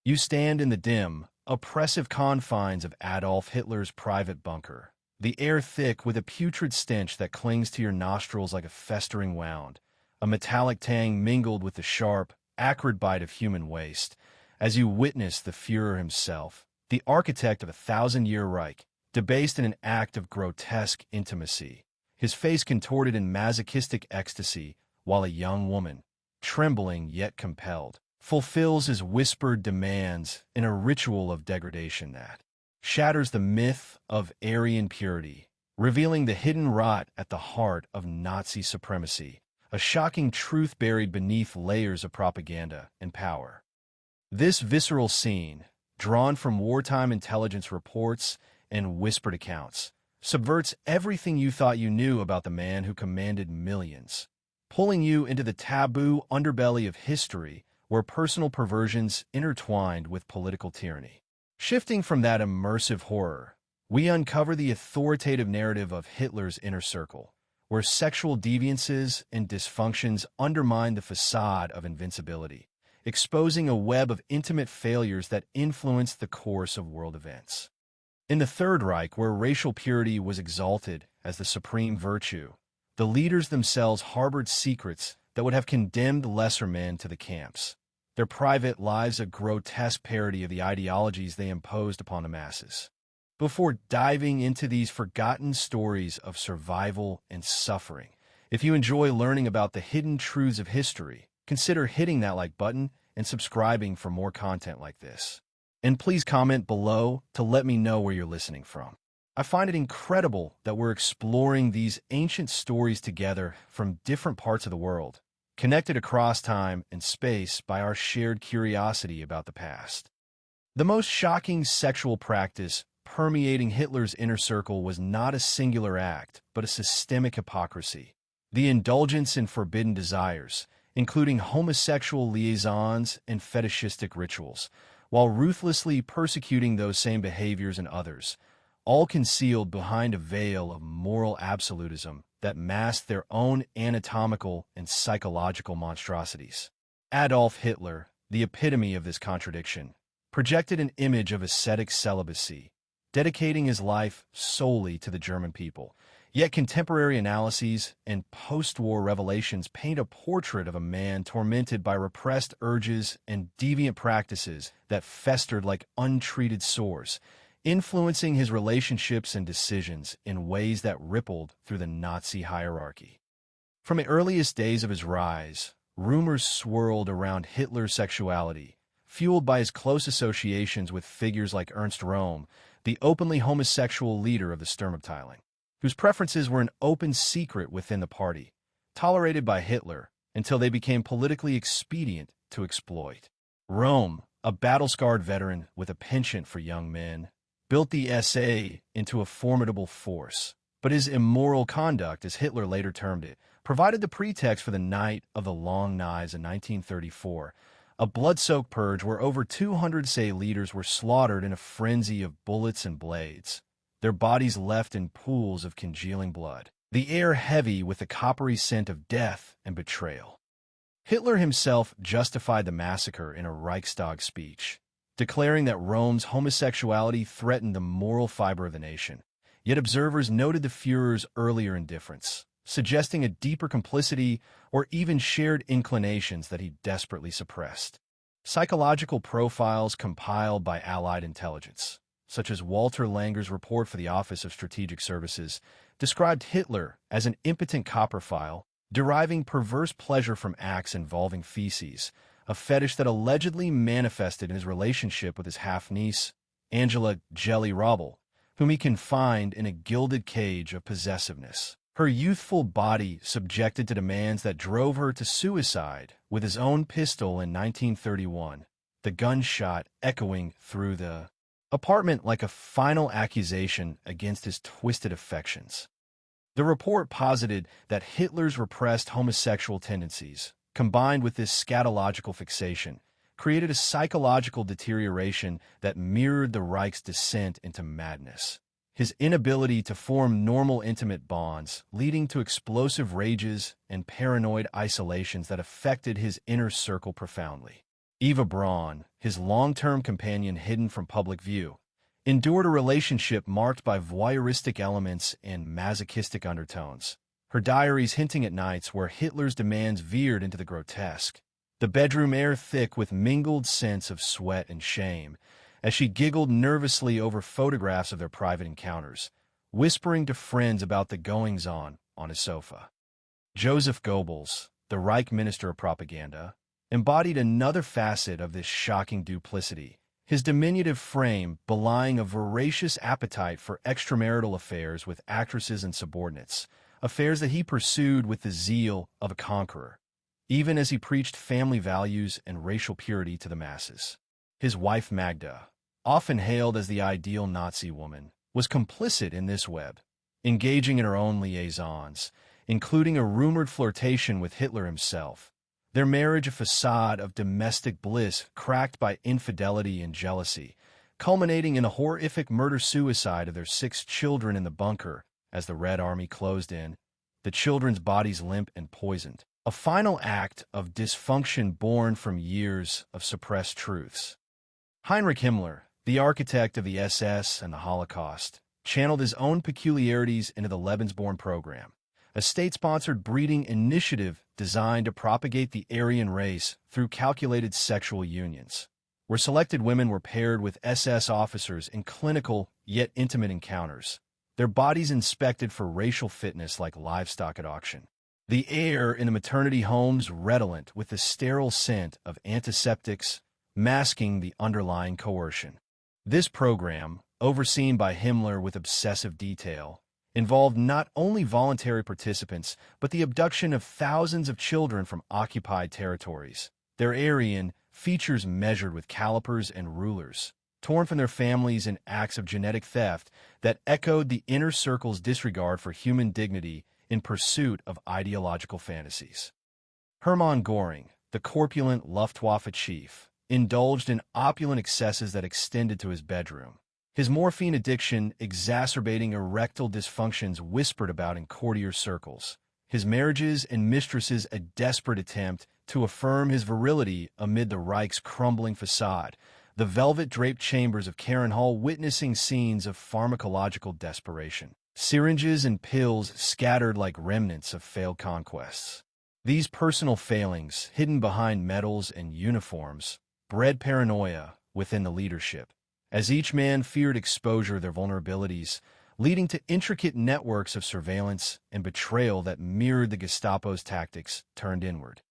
You stand in the dim, oppressive confines of Adolf Hitler's private bunker, the air thick with a putrid stench that clings to your nostrils like a festering wound, a metallic tang mingled with the sharp, acrid bite of human waste, as you witness the Führer himself, the architect of a thousand-year Reich, debased in an act of grotesque intimacy, his face contorted in masochistic ecstasy, while a young woman, trembling yet compelled, fulfills his whispered demands in a ritual of degradation that shatters the myth of Aryan purity, revealing the hidden rot at the heart of Nazi supremacy, a shocking truth buried beneath layers of propaganda and power. This visceral scene, drawn from wartime intelligence reports and whispered accounts, subverts everything you thought you knew about the man who commanded millions, pulling you into the taboo underbelly of history where personal perversions intertwined with political tyranny. Shifting from that immersive horror, we uncover the authoritative narrative of Hitler's inner circle, where sexual deviances and dysfunctions undermine the facade of invincibility, exposing a web of intimate failures that influenced the course of world events. In the Third Reich, where racial purity was exalted as the supreme virtue, the leaders themselves harbored secrets that would have condemned lesser men to the camps, their private lives a grotesque parody of the ideologies they imposed upon the masses. Before diving into these forgotten stories of survival and suffering, if you enjoy learning about the hidden truths of history, consider hitting that like button and subscribing for more content like this. And please comment below to let me know where you're listening from. I find it incredible that we're exploring these ancient stories together from different parts of the world, connected across time and space by our shared curiosity about the past. The most shocking sexual practice permeating Hitler's inner circle was not a singular act, but a systemic hypocrisy. The indulgence in forbidden desires, including homosexual liaisons and fetishistic rituals, while ruthlessly persecuting those same behaviors in others, all concealed behind a veil of moral absolutism that masked their own anatomical and psychological monstrosities. Adolf Hitler, the epitome of this contradiction, projected an image of ascetic celibacy, dedicating his life solely to the German people. Yet contemporary analyses and post-war revelations paint a portrait of a man tormented by repressed urges and deviant practices that festered like untreated sores, influencing his relationships and decisions in ways that rippled through the Nazi hierarchy. From the earliest days of his rise, rumors swirled around Hitler's sexuality, fueled by his close associations with figures like Ernst Röhm, the openly homosexual leader of the Sturmabteilung, whose preferences were an open secret within the party, tolerated by Hitler until they became politically expedient to exploit. Röhm, a battle-scarred veteran with a penchant for young men, built the SA into a formidable force, but his immoral conduct, as Hitler later termed it, provided the pretext for the Night of the Long Knives in 1934, a blood-soaked purge where over 200 SA leaders were slaughtered in a frenzy of bullets and blades, their bodies left in pools of congealing blood, the air heavy with the coppery scent of death and betrayal. Hitler himself justified the massacre in a Reichstag speech, declaring that Rome's homosexuality threatened the moral fiber of the nation. Yet observers noted the Führer's earlier indifference, suggesting a deeper complicity or even shared inclinations that he desperately suppressed. Psychological profiles compiled by Allied intelligence, such as Walter Langer's report for the Office of Strategic Services, described Hitler as an impotent copperfile, deriving perverse pleasure from acts involving feces, a fetish that allegedly manifested in his relationship with his half-niece, Angela Jelly Robbel, whom he confined in a gilded cage of possessiveness, her youthful body subjected to demands that drove her to suicide with his own pistol in 1931, the gunshot echoing through the apartment like a final accusation against his twisted affections. The report posited that Hitler's repressed homosexual tendencies, combined with this scatological fixation, created a psychological deterioration that mirrored the Reich's descent into madness. His inability to form normal intimate bonds, leading to explosive rages and paranoid isolations that affected his inner circle profoundly. Eva Braun, his long-term companion hidden from public view, endured a relationship marked by voyeuristic elements and masochistic undertones, her diaries hinting at nights where Hitler's demands veered into the grotesque, the bedroom air thick with mingled scents of sweat and shame, as she giggled nervously over photographs of their private encounters, whispering to friends about the goings-on his sofa. Joseph Goebbels, the Reich Minister of Propaganda, embodied another facet of this shocking duplicity, his diminutive frame belying a voracious appetite for extramarital affairs with actresses and subordinates, affairs that he pursued with the zeal of a conqueror, even as he preached family values and racial purity to the masses. His wife Magda, often hailed as the ideal Nazi woman, was complicit in this web, engaging in her own liaisons, including a rumored flirtation with Hitler himself, their marriage a facade of domestic bliss cracked by infidelity and jealousy, culminating in a horrific murder-suicide of their 6 children in the bunker as the Red Army closed in, the children's bodies limp and poisoned, a final act of dysfunction born from years of suppressed truths. Heinrich Himmler, the architect of the SS and the Holocaust, channeled his own peculiarities into the Lebensborn program, a state-sponsored breeding initiative designed to propagate the Aryan race through calculated sexual unions, where selected women were paired with SS officers in clinical yet intimate encounters, their bodies inspected for racial fitness like livestock at auction. The air in the maternity homes redolent with the sterile scent of antiseptics, masking the underlying coercion. This program, overseen by Himmler with obsessive detail, involved not only voluntary participants, but the abduction of thousands of children from occupied territories, their Aryan features measured with calipers and rulers, torn from their families in acts of genetic theft that echoed the inner circle's disregard for human dignity in pursuit of ideological fantasies. Hermann Göring, the corpulent Luftwaffe chief, indulged in opulent excesses that extended to his bedroom, his morphine addiction exacerbating erectile dysfunctions whispered about in courtier circles, his marriages and mistresses a desperate attempt to affirm his virility amid the Reich's crumbling facade, the velvet-draped chambers of Karen Hall witnessing scenes of pharmacological desperation, syringes and pills scattered like remnants of failed conquests. These personal failings, hidden behind medals and uniforms, bred paranoia within the leadership, as each man feared exposure of their vulnerabilities, leading to intricate networks of surveillance and betrayal that mirrored the Gestapo's tactics turned inward.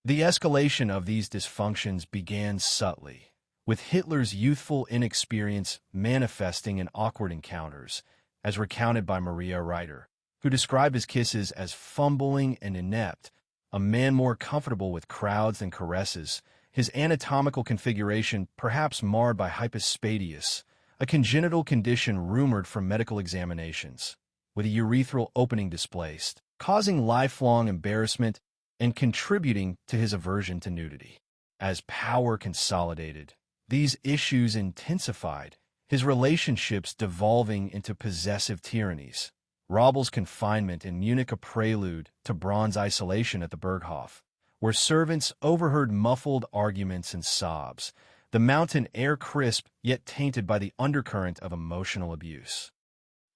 The escalation of these dysfunctions began subtly, with Hitler's youthful inexperience manifesting in awkward encounters, as recounted by Maria Reiter, who described his kisses as fumbling and inept, a man more comfortable with crowds than caresses, his anatomical configuration perhaps marred by hypospadias, a congenital condition rumored from medical examinations, with a urethral opening displaced, causing lifelong embarrassment and contributing to his aversion to nudity. As power consolidated, these issues intensified, his relationships devolving into possessive tyrannies. Robbel's confinement in Munich a prelude to Braun's isolation at the Berghof, where servants overheard muffled arguments and sobs, the mountain air crisp yet tainted by the undercurrent of emotional abuse.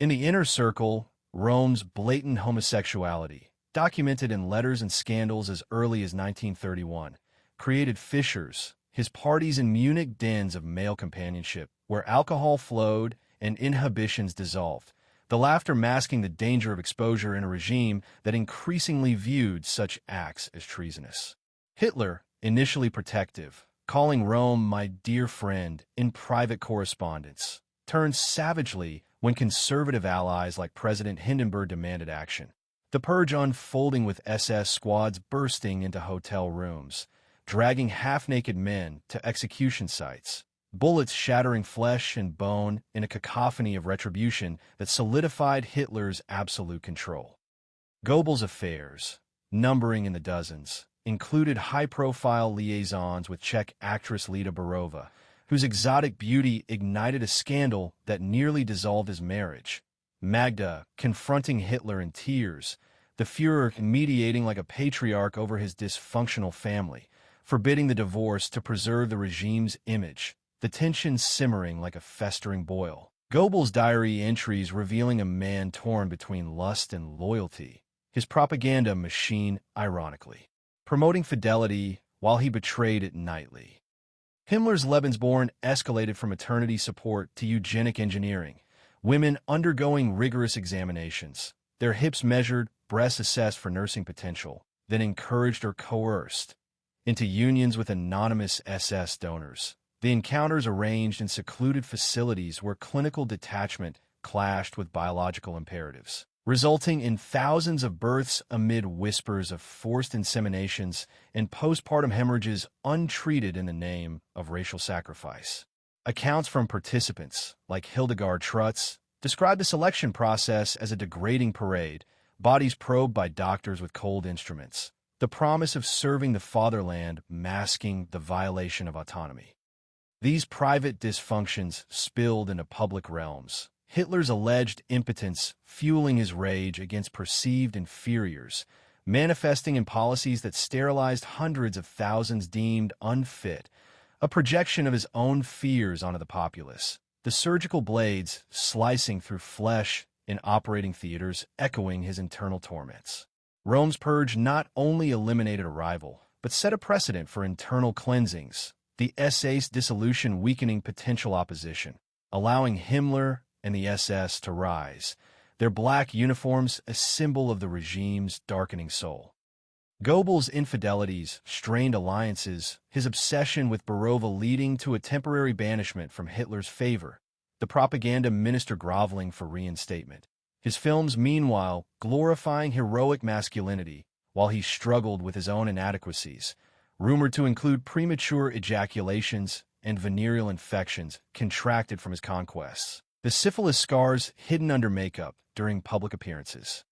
In the inner circle, Rome's blatant homosexuality, documented in letters and scandals as early as 1931, created fissures, his parties in Munich dens of male companionship, where alcohol flowed and inhibitions dissolved, the laughter masking the danger of exposure in a regime that increasingly viewed such acts as treasonous. Hitler, initially protective, calling Rome my dear friend in private correspondence, turned savagely when conservative allies like President Hindenburg demanded action. The purge unfolding with SS squads bursting into hotel rooms, dragging half-naked men to execution sites, bullets shattering flesh and bone in a cacophony of retribution that solidified Hitler's absolute control. Goebbels' affairs, numbering in the dozens, included high-profile liaisons with Czech actress Lida Barova, whose exotic beauty ignited a scandal that nearly dissolved his marriage. Magda, confronting Hitler in tears, the Führer mediating like a patriarch over his dysfunctional family, forbidding the divorce to preserve the regime's image, the tension simmering like a festering boil. Goebbels' diary entries revealing a man torn between lust and loyalty, his propaganda machine, ironically, promoting fidelity while he betrayed it nightly. Himmler's Lebensborn escalated from maternity support to eugenic engineering, women undergoing rigorous examinations, their hips measured, breasts assessed for nursing potential, then encouraged or coerced into unions with anonymous SS donors. The encounters arranged in secluded facilities where clinical detachment clashed with biological imperatives, resulting in thousands of births amid whispers of forced inseminations and postpartum hemorrhages untreated in the name of racial sacrifice. Accounts from participants, like Hildegard Trutz, describe the selection process as a degrading parade, bodies probed by doctors with cold instruments, the promise of serving the fatherland masking the violation of autonomy. These private dysfunctions spilled into public realms, Hitler's alleged impotence fueling his rage against perceived inferiors, manifesting in policies that sterilized hundreds of thousands deemed unfit, a projection of his own fears onto the populace, the surgical blades slicing through flesh in operating theaters echoing his internal torments. Rome's purge not only eliminated a rival, but set a precedent for internal cleansings, the SA's dissolution weakening potential opposition, allowing Himmler and the SS to rise, their black uniforms a symbol of the regime's darkening soul. Goebbels' infidelities, strained alliances, his obsession with Berova leading to a temporary banishment from Hitler's favor, the propaganda minister groveling for reinstatement. His films, meanwhile, glorifying heroic masculinity while he struggled with his own inadequacies, rumored to include premature ejaculations and venereal infections contracted from his conquests, the syphilis scars hidden under makeup during public appearances.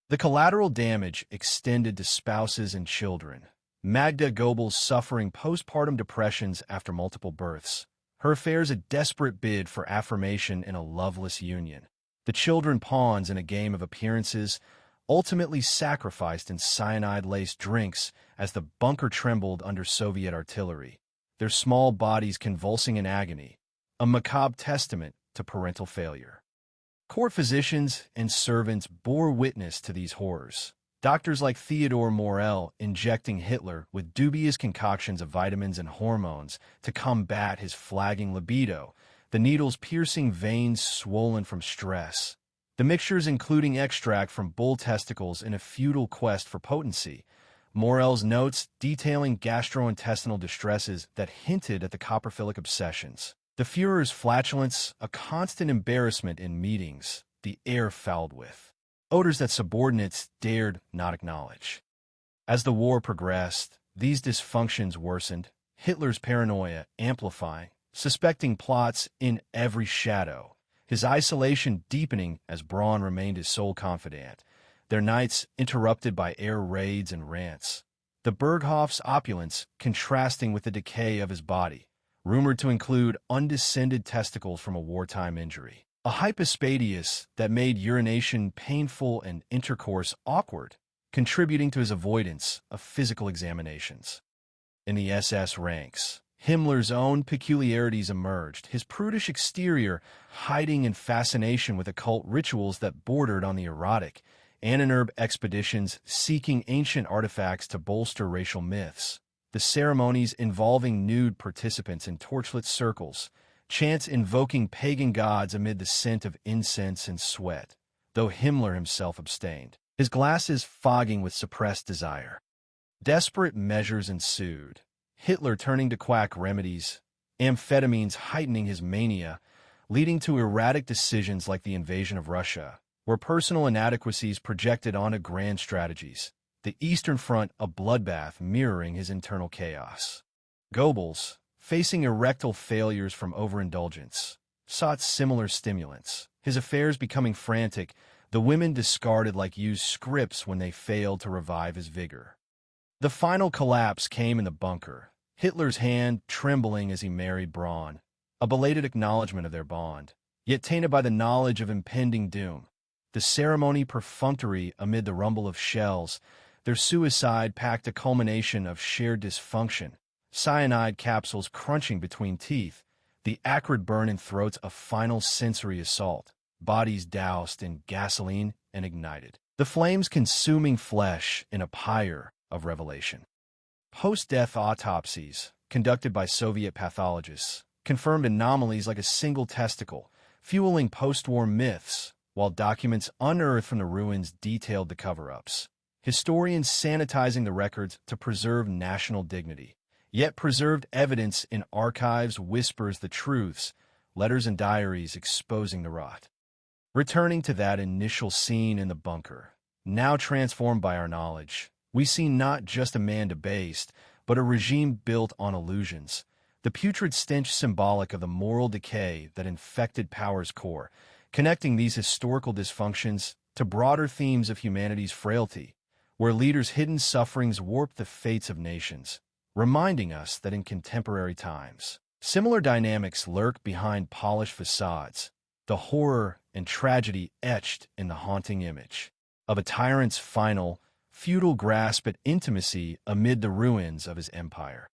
The collateral damage extended to spouses and children. Magda Goebbels suffering postpartum depressions after multiple births, her affairs a desperate bid for affirmation in a loveless union. The children pawns in a game of appearances, ultimately sacrificed in cyanide-laced drinks as the bunker trembled under Soviet artillery, their small bodies convulsing in agony, a macabre testament to parental failure. Court physicians and servants bore witness to these horrors. Doctors like Theodor Morell injecting Hitler with dubious concoctions of vitamins and hormones to combat his flagging libido, the needles piercing veins swollen from stress. The mixtures including extract from bull testicles in a futile quest for potency. Morell's notes detailing gastrointestinal distresses that hinted at the coprophilic obsessions. The Führer's flatulence, a constant embarrassment in meetings, the air fouled with. Odors that subordinates dared not acknowledge. As the war progressed, these dysfunctions worsened, Hitler's paranoia amplifying, suspecting plots in every shadow, his isolation deepening as Braun remained his sole confidant, their nights interrupted by air raids and rants. The Berghof's opulence contrasting with the decay of his body, rumored to include undescended testicles from a wartime injury. A hypospadias that made urination painful and intercourse awkward, contributing to his avoidance of physical examinations. In the SS ranks, Himmler's own peculiarities emerged, his prudish exterior hiding in fascination with occult rituals that bordered on the erotic, Ahnenerbe expeditions seeking ancient artifacts to bolster racial myths, the ceremonies involving nude participants in torchlit circles, chants invoking pagan gods amid the scent of incense and sweat, though Himmler himself abstained, his glasses fogging with suppressed desire. Desperate measures ensued, Hitler turning to quack remedies, amphetamines heightening his mania, leading to erratic decisions like the invasion of Russia, where personal inadequacies projected onto grand strategies, the Eastern Front a bloodbath mirroring his internal chaos. Goebbels, facing erectile failures from overindulgence, sought similar stimulants, his affairs becoming frantic, the women discarded like used scripts when they failed to revive his vigor. The final collapse came in the bunker, Hitler's hand trembling as he married Braun, a belated acknowledgement of their bond, yet tainted by the knowledge of impending doom. The ceremony perfunctory amid the rumble of shells, Their suicide packed a culmination of shared dysfunction, cyanide capsules crunching between teeth, the acrid burn in throats a final sensory assault, bodies doused in gasoline and ignited. The flames consuming flesh in a pyre of revelation. Post-death autopsies, conducted by Soviet pathologists, confirmed anomalies like a single testicle, fueling post-war myths, while documents unearthed from the ruins detailed the cover-ups. Historians sanitizing the records to preserve national dignity. Yet preserved evidence in archives whispers the truths, letters and diaries exposing the rot. Returning to that initial scene in the bunker, now transformed by our knowledge, we see not just a man debased, but a regime built on illusions. The putrid stench symbolic of the moral decay that infected power's core, connecting these historical dysfunctions to broader themes of humanity's frailty, where leaders' hidden sufferings warp the fates of nations, reminding us that in contemporary times, similar dynamics lurk behind polished facades, the horror and tragedy etched in the haunting image of a tyrant's final, futile grasp at intimacy amid the ruins of his empire.